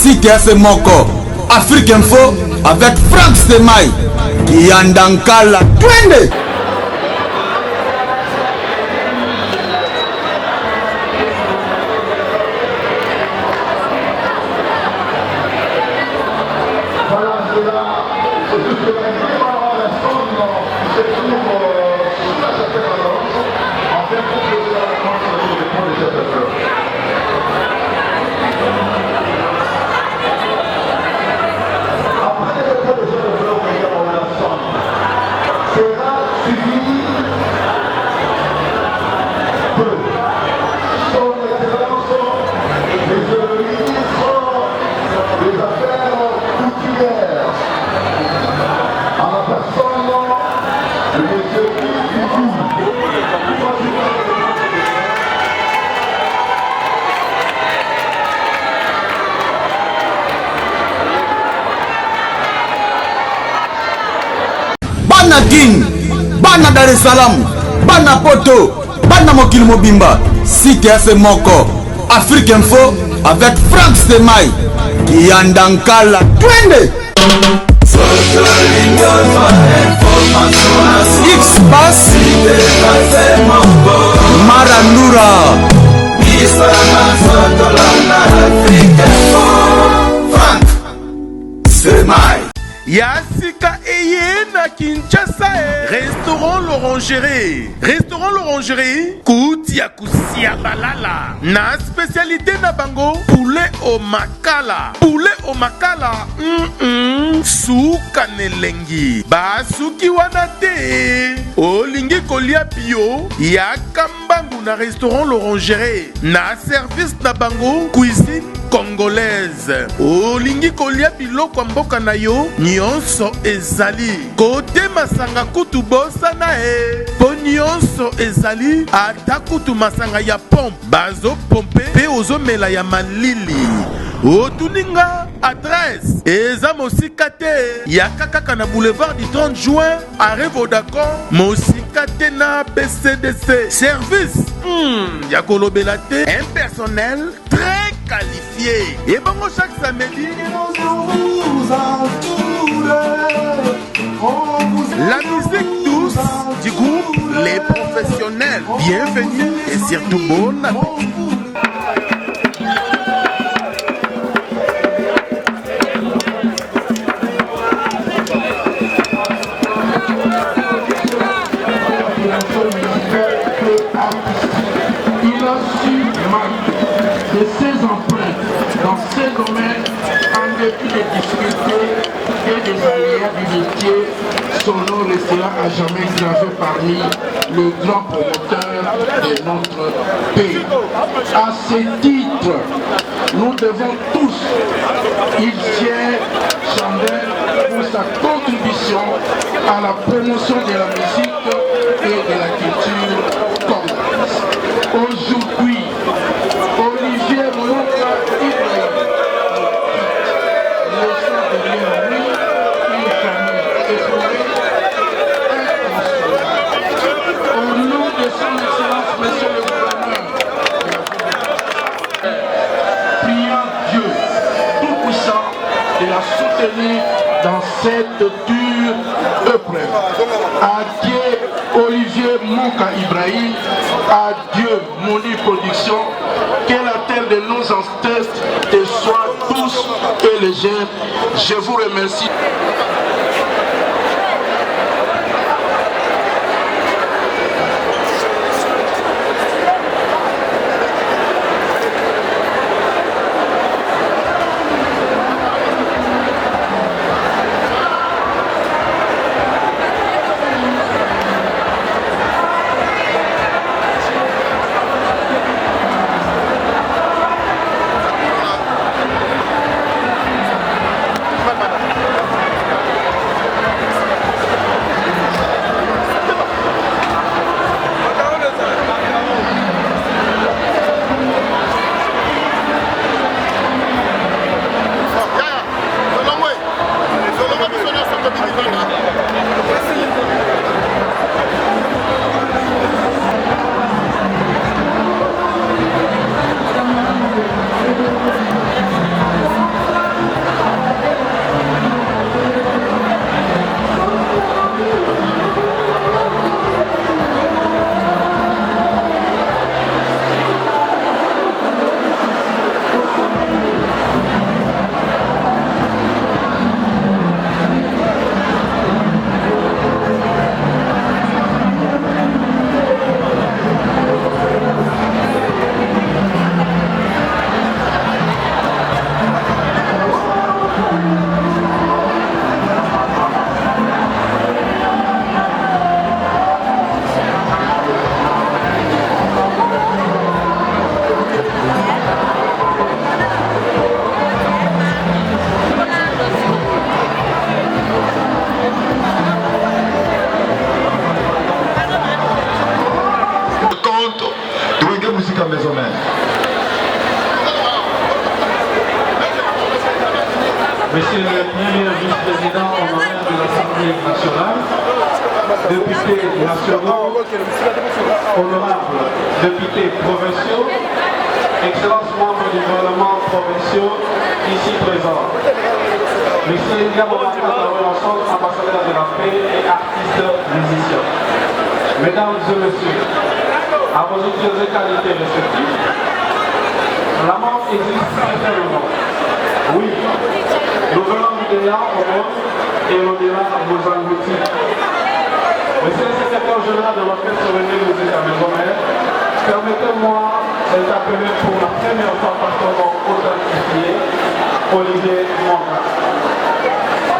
CTS Moko, Afrique Info avec Frank Stemai, Yandankala, twende. Bana King, Bana Dar es Salaam, Bana Poto, Bana Mokil Mobimba, CTS Moko, Afrique Info avec Frank Stemai, Yandankala, twende. X-Bass, Marandura, Frank Stemai. Yassika Eye na Kinshasa. Restaurant l'Orangerie. Restaurant l'Orangerie. Koutia Kusia Balala. Na spécialité na bango. Poulet au makala. Poulet au makala. Souka nelengi. Basuki wanate. Olingi kolia bio. Yakambangu na restaurant l'Orangerie. Na service na bango. Cuisine congolaise. Olingi kolia biloko mboka na yo. Nyonso ezali kote masanga kutu bosana po nyonso ezali ata kutu masanga ya pompe bazo pompe pe ozomela ya malili otuninga adresse eza mosika te ya kaka na boulevard du 30 juin arrêt Vodacom mosika te na BCDC service ya kolobela te un personnel très qualifié et bango chaque samedi. La musique douce du groupe Les Professionnels. Bienvenue et surtout bon appétit. Il a su marquer de ses empreintes dans ses domaines en dépit des difficultés et des aléas du métier. Son nom restera à jamais gravé parmi les grands promoteurs de notre pays. À ce titre, nous devons tous, il tient chandelle pour sa contribution à la promotion de la musique et de la culture congolaise. Aujourd'hui, Olivier Monka Ibrahim laissant derrière lui une famille éprouvée, inconsolable. Au nom de son excellence, monsieur le gouverneur, priant Dieu tout-puissant de la soutenir dans cette dure épreuve. Adieu Olivier Monka Ibrahim, adieu Moni Production, que la terre de nos ancêtres te soit douce et légère. Je vous remercie. Monsieur le premier vice-président honoraire de l'Assemblée nationale, députés nationaux, honorables députés provinciaux, excellences membres du gouvernement provinciaux ici présents, Monsieur Edgar Ensemble, ambassadeur de la paix et artiste musicien. Mesdames et messieurs, à vos utiles qualités respectives, la mort existe certainement. Oui, nous venons du delà au monde et au-delà nous engloutit. Monsieur le secrétaire général de l'Orchestre Souvenir Musique à Maison-Mère, permettez-moi d'appeler pour la première fois par son nom authentifié Olivier Monga.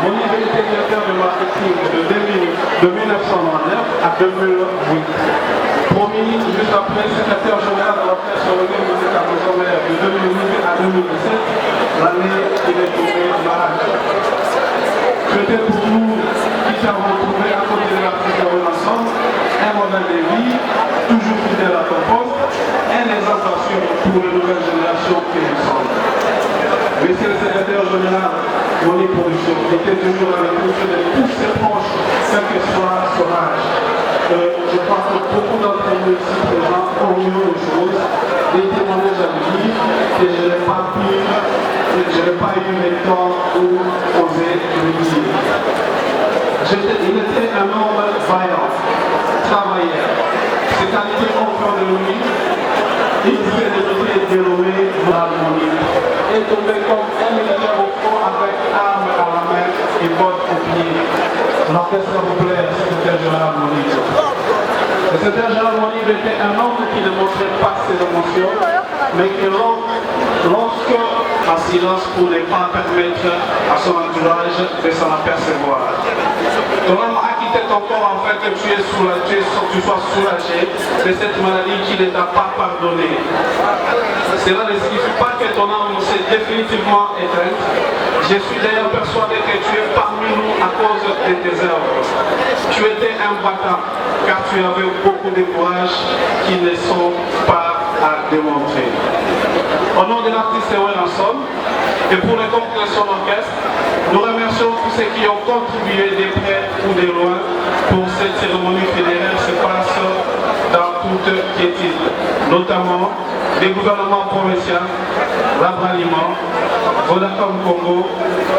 Mon niveau était directeur de marketing de 1999 à 2008. Promis juste après secrétaire général de l'Orchestre Souvenir Musique à Maison-Mère de 2008 à 2017, l'année il est tombé malade. C'était pour nous qui avons trouvé à côté de l'Afrique ensemble un modèle de vie, toujours fidèle à ton poste, un exemple à suivre pour les nouvelles générations qui nous sommes. Monsieur le secrétaire général, Moni Production était toujours avec nous de tous ses proches, quel que soit son âge. Je crois que beaucoup d'entre nous ici présents ont eu une chose, des témoignages à dire que je n'ai pas pu, je n'ai pas eu le temps ou osé le dire. Il était un homme vaillant, travailleur. Ses qualités au cœur de lui, il fait des métiers dénommés dans l'harmonie. Et tombé comme un militaire au front avec armes à la main et bottes aux pieds. L'orchestre vous plaît, secrétaire général Monique. Le secrétaire général Monique était un homme qui ne montrait pas ses émotions, mais que lorsque, en silence pour ne pas permettre à son entourage de s'en apercevoir. Ton âme a quitté ton corps en fait que tu sois soulagé de cette maladie qui ne t'a pas pardonné. Cela ne signifie pas que ton âme s'est définitivement éteinte. Je suis d'ailleurs persuadé que tu es parmi nous à cause de tes œuvres. Tu étais un battant car tu avais beaucoup de courage qui ne sont pas à démontrer. Au nom de l'artiste Ewen Ensemble et pour le compte de son orchestre, nous remercions tous ceux qui ont contribué de près ou de loin pour cette cérémonie fédérale se passe dans toute quiétude, notamment les gouvernements provinciaux, l'Abraliment, Vodacom Congo,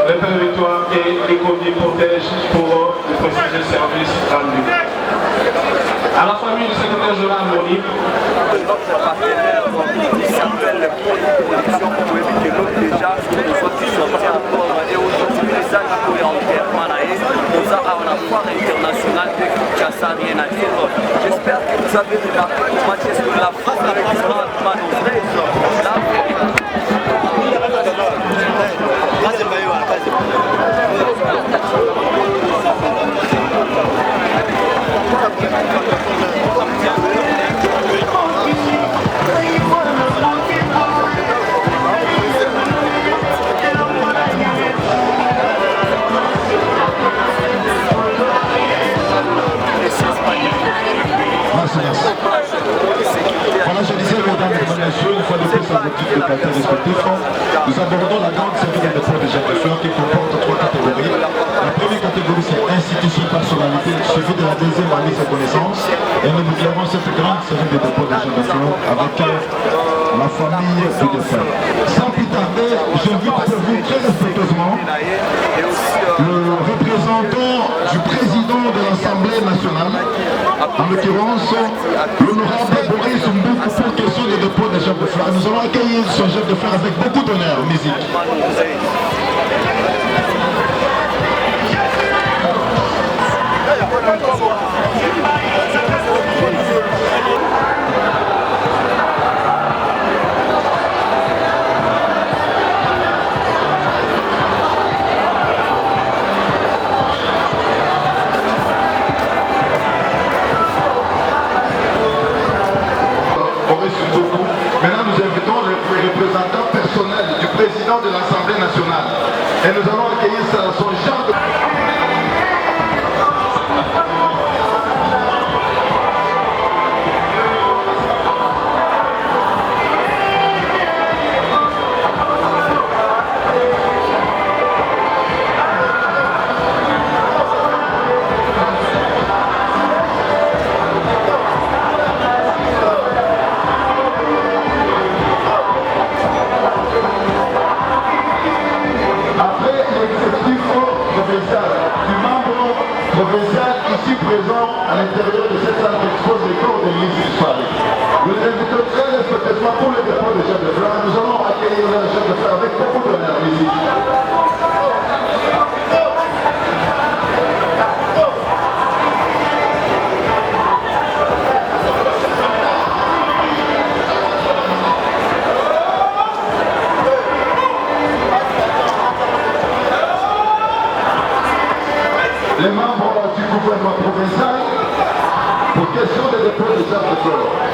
le Père Victoire et les Condi Protège pour le prestigieux service rendu. À la famille du secrétaire général Monique, notre partenaire qui s'appelle le Pôle Production pour éviter l'autre déjà, nous sommes sortis encore et aujourd'hui les gens qui ont enterrement nous a à la foire internationale de Kinshasa rien à dire. J'espère que vous avez remarqué comment est-ce que la France a grandement nos fraises. Voilà, je disais, mesdames et messieurs, une fois de plus à vos titres de quartier respectifs, nous abordons la grande série de dépôts de gestion qui comporte 3 catégories. La première catégorie, c'est institution, personnalité, suivie de la deuxième mise à connaissance. Et nous déclarons cette grande série de dépôts de gestion avec la famille du défunt. Sans plus tarder, j'invite pour vous très respectueusement le représentant du président de l'Assemblée nationale, en l'occurrence l'honorable Boris Mbouk, pour question de dépôt des chefs de fleurs. Nous allons accueillir ce chef de fleurs avec beaucoup d'honneur, musique. Maintenant, nous invitons le représentant personnel du président de l'Assemblée nationale. Et nous allons accueillir son genre de... de fleurs. Nous allons accueillir le chef de fleurs avec beaucoup d'honneur. Musique. Les membres du gouvernement provincial pour question des dépôts des arbres de fleurs.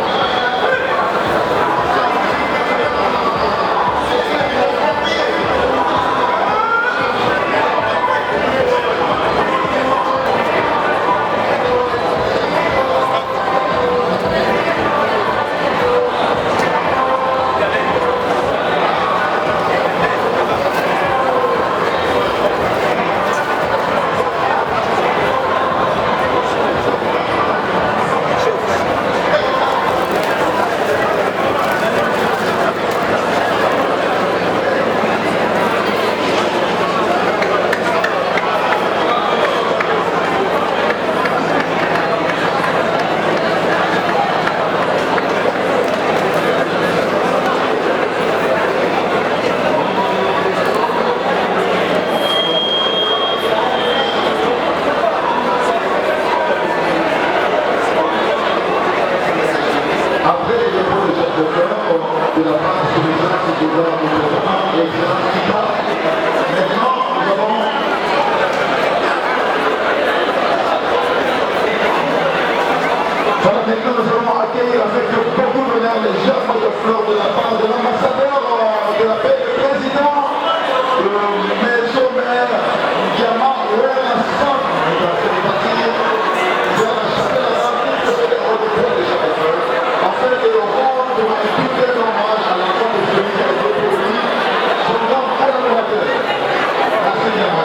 Maintenant, nous allons accueillir avec beaucoup d'honneur les germes de fleurs de la part de l'ambassadeur de la paix, le président, le maire Diama Ouenassan, qui va se départir vers la chapelle à l'Afrique de l'Europe de Chapelle, afin de rendre un fidèle hommage à l'enfant de celui qui a été pour lui, son grand collaborateur. Merci Diama.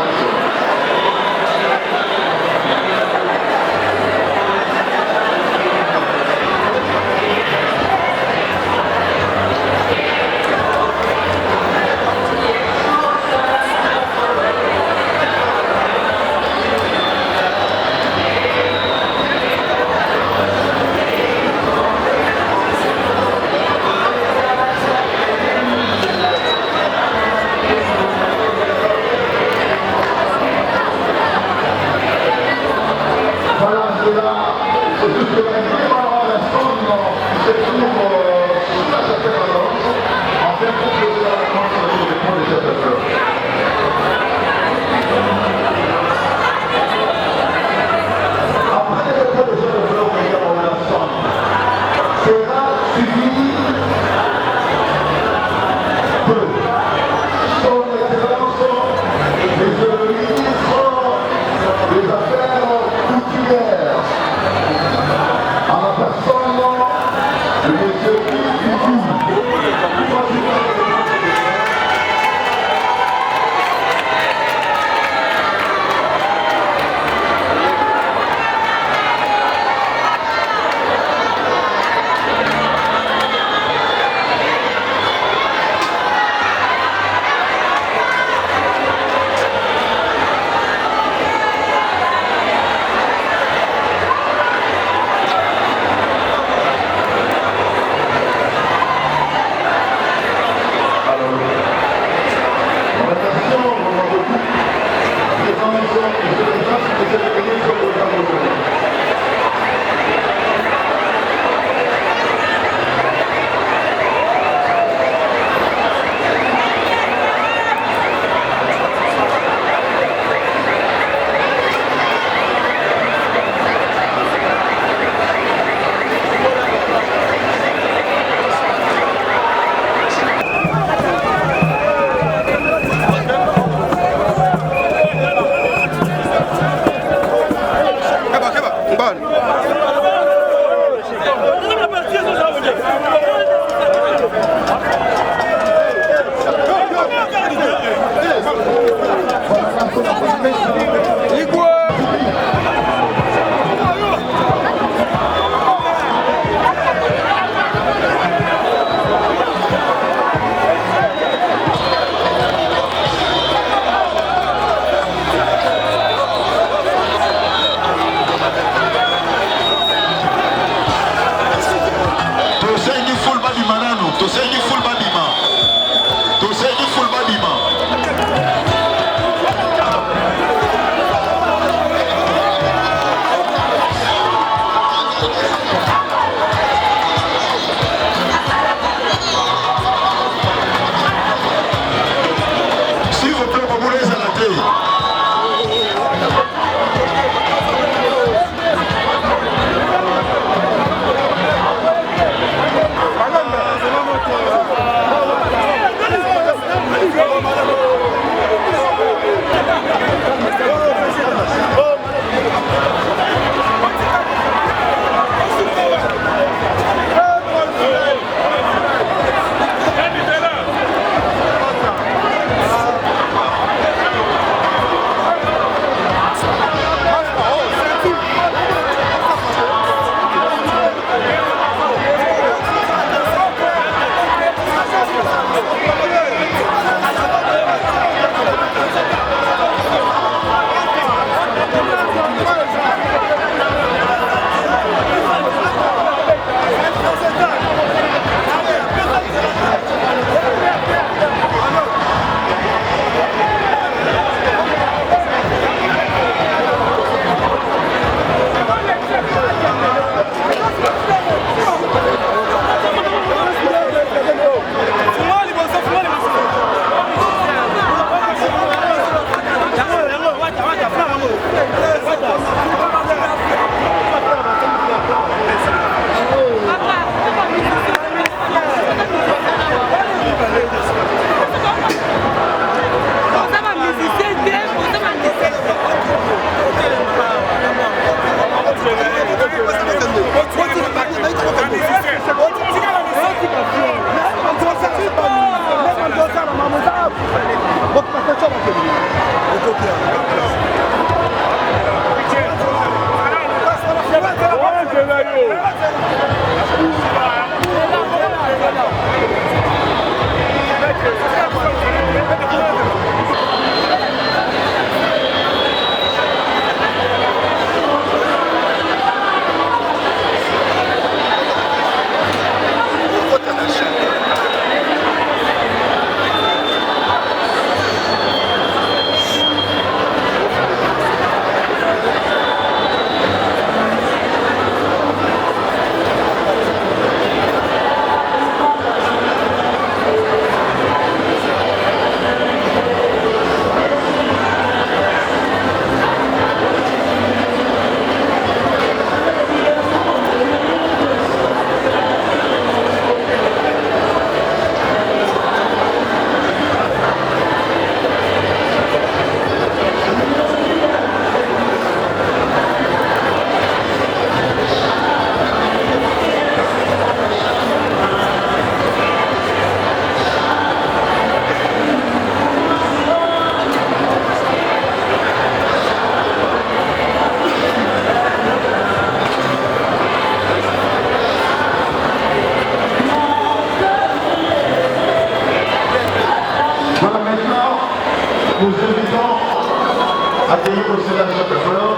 accueillir aussi la chef de fleurs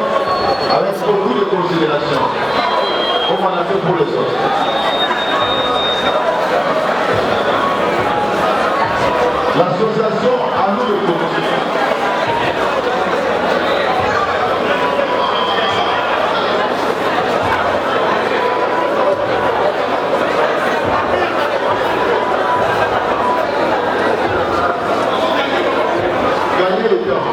avec beaucoup de considération, comme on a fait pour les autres. L'association à nous de continuer. Gagner le temps.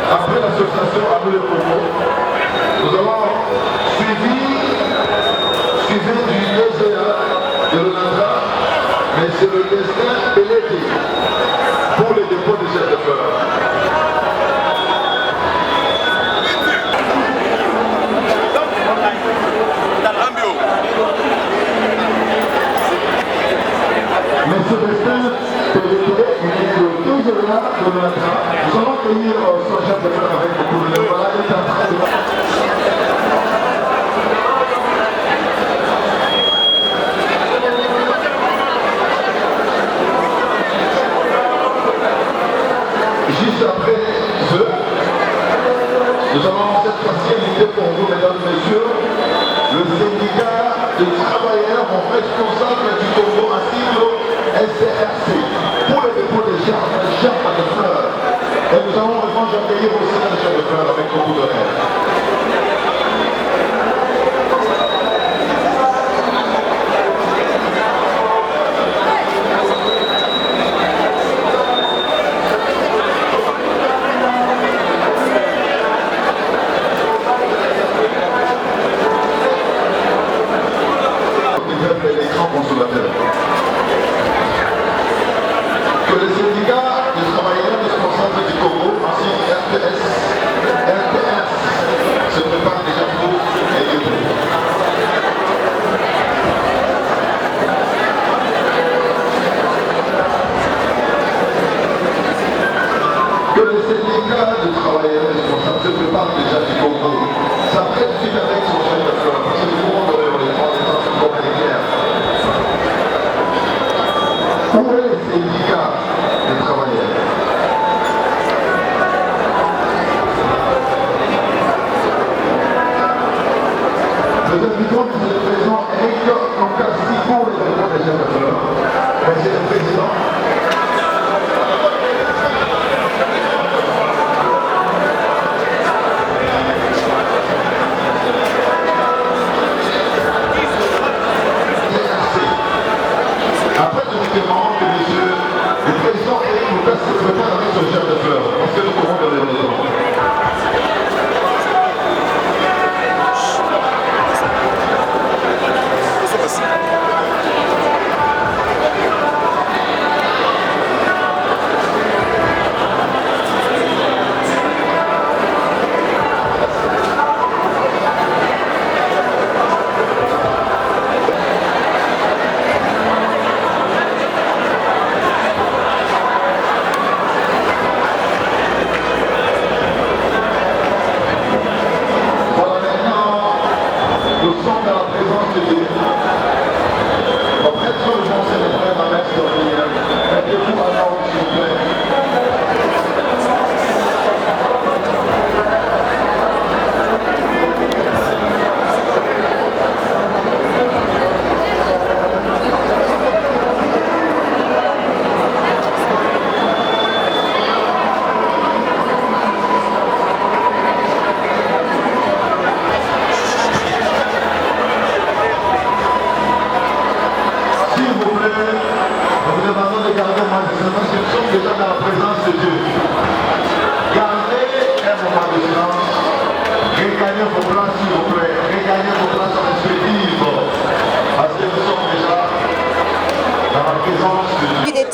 Après l'association à nous les Congo, nous avons suivi du DGA de l'ONATRA, mais c'est le destin de l'été pour les dépôts de chefs de fleurs. Mais ce destin de l'été est le DGA de l'ONATRA. Nous allons accueillir son chef de fleurs avec beaucoup de voilà, il est en train de... Juste après eux, nous avons cette fois-ci invité pour vous, mesdames et messieurs, le syndicat des travailleurs responsables du Congo à sigle SCRC pour le dépôt des gerbes de fleurs. Et nous allons vraiment accueillir aussi la gerbes de fleurs avec beaucoup de rêves. Les grands consommateurs. Que le syndicat des travailleurs responsables du Congo, ainsi RTS, se prépare déjà pour les dépôts. Que le syndicat des travailleurs responsables se prépare déjà du Congo, s'apprête vite avec son chef de fleurs, parce que tout le monde aurait les droits des personnes comme les guerres. Où est le syndicat des travailleurs? Nous invitons le président Eric Nkassi pour les dépôts des chefs de fleurs. Monsieur le Président. Après, je vous demande que monsieur le président Eric Nkassi se prépare avec son chef de fleurs, parce que nous courons dans les temps.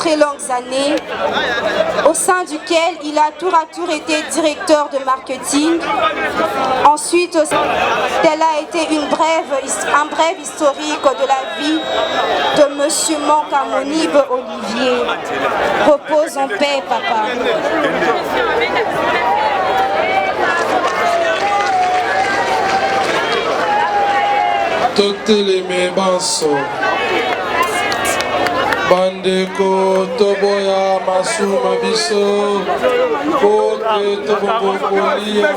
très longues années, au sein duquel il a tour à tour été directeur de marketing. Ensuite, tel a été un bref historique de la vie de Monsieur Monkamonib Olivier. Repose en paix, papa. Toteleme banso bandeko toboya masuma biso kote tobokolia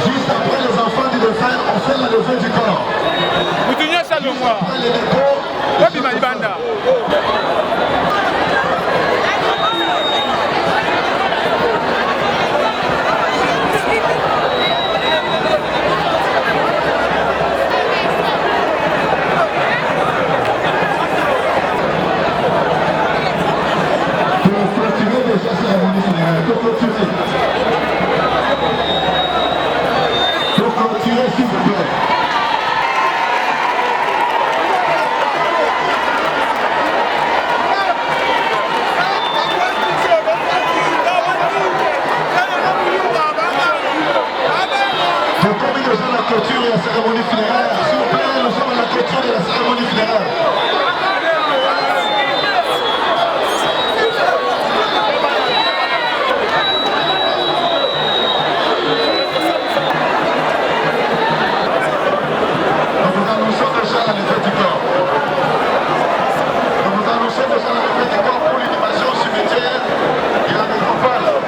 Juste après les enfants du défunt, on fait la levée du corps. Comme nous sommes à la clôture de la cérémonie funéraire, s'il vous plaît, nous sommes à la clôture de la cérémonie funéraire. Nous vous annonçons déjà la levée du corps. Nous vous annonçons déjà la levée du corps pour l'inhumation au cimetière et la nécropole.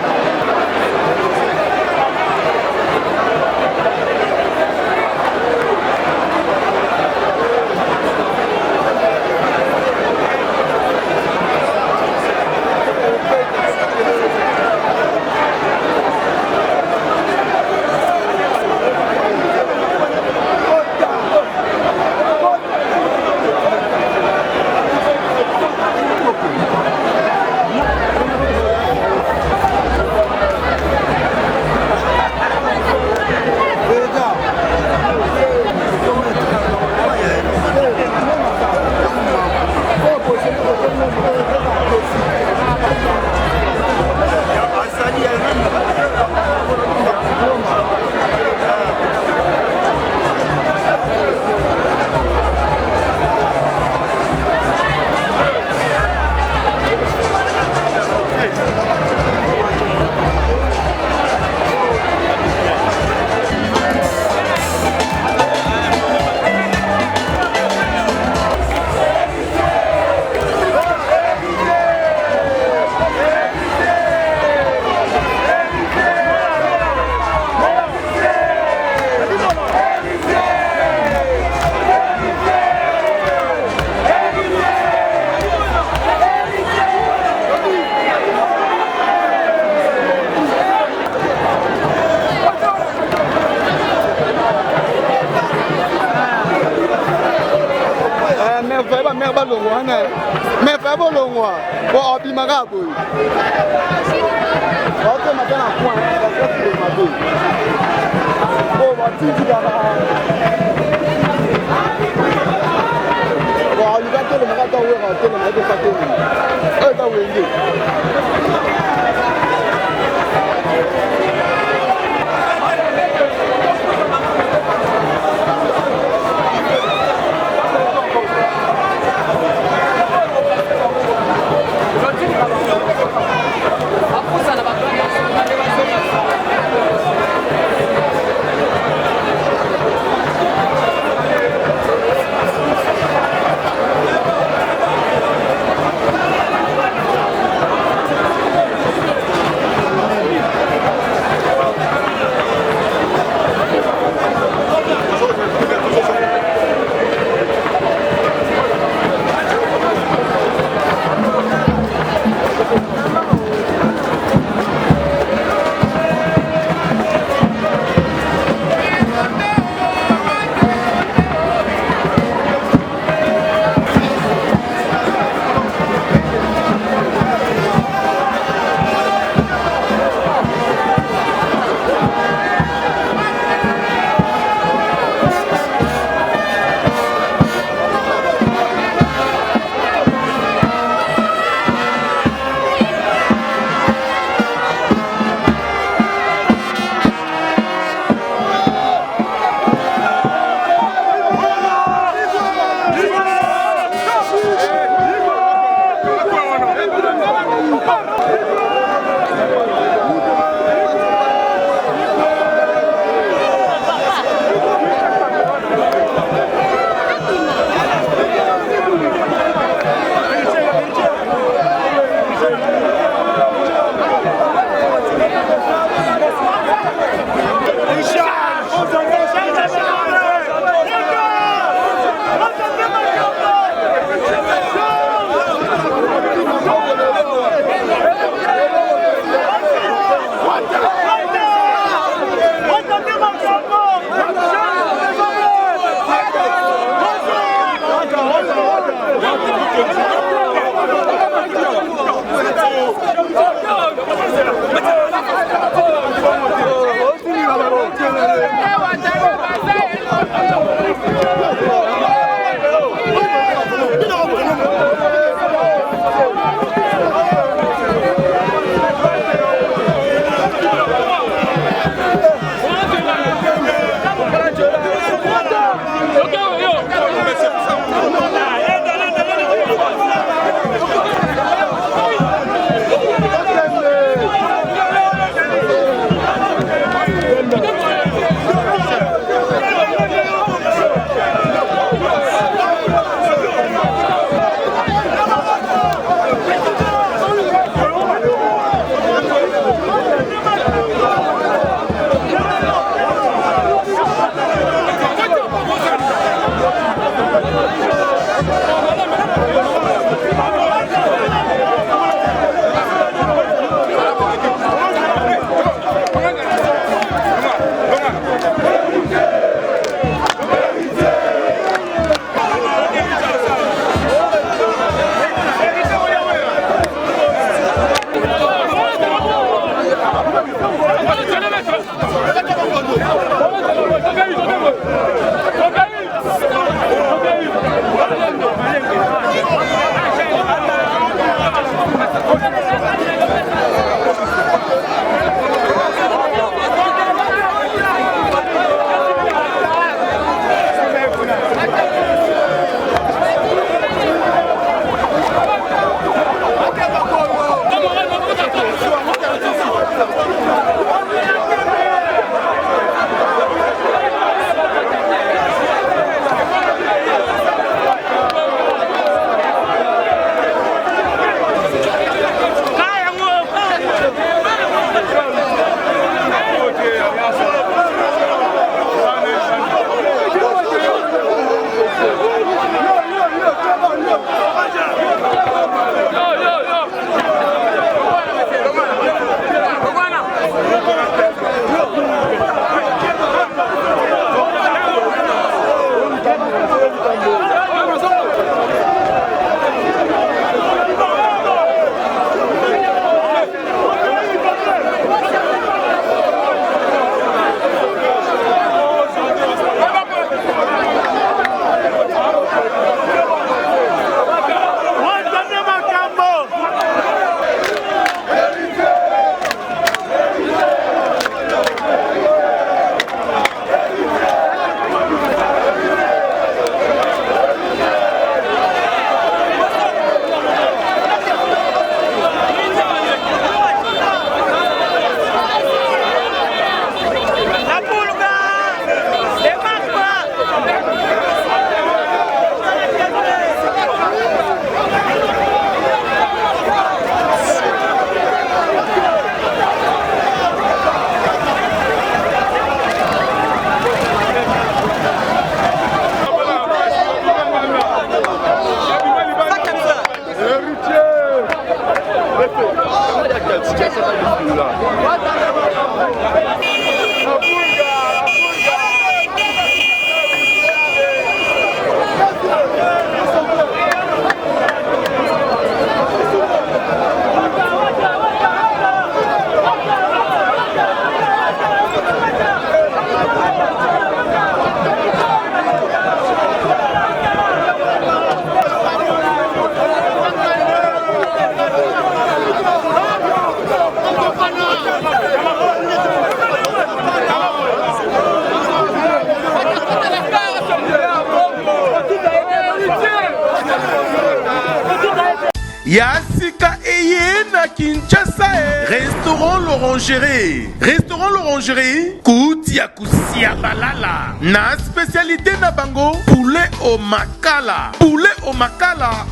Yasika eye na Kinshasa Restaurant l'Orangerie. Restaurant l'Orangerie kuti ya kusia balala. Na spécialité na bango poulet au makala. Poulet au makala.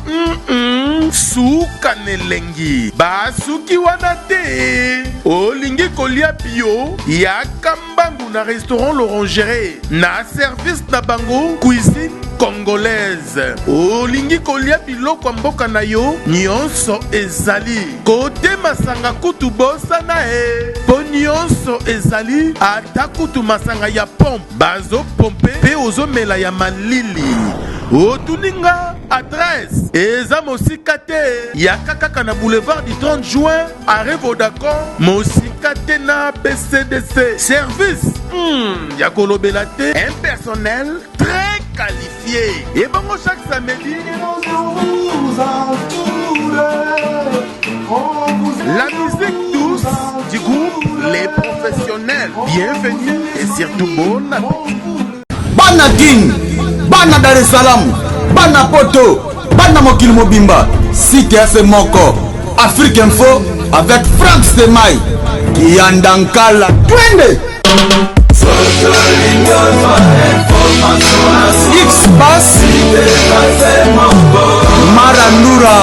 Suka nelengi. Basuki wana te. Olingi kolia bio ya kambangu na Restaurant l'Orangerie. Na service na bango cuisine congolaise. Olingi kolia biloko mboka na yo nyonso ezali. Kote masanga kutu bosa na po nyonso ezali ata kutu masanga ya pompe. Bazo pompe pe ozomela ya malili. Otuninga adresse eza mosika te ya kaka na boulevard du 30 juin arrêt Vodacom mosika te na BCDC. Service ya kolobela te, un personnel très qualifié. Et bon, chaque samedi la musique douce du groupe Les Professionnels. Bienvenue et surtout bon appétit. Bana King, Bana Dar es Salaam, Bana Poto, Bana Mokil Mobimba, CTS Moko, Afrique Info avec Franck Stemai, Yandankala, Twende. X-Bass, Marandura.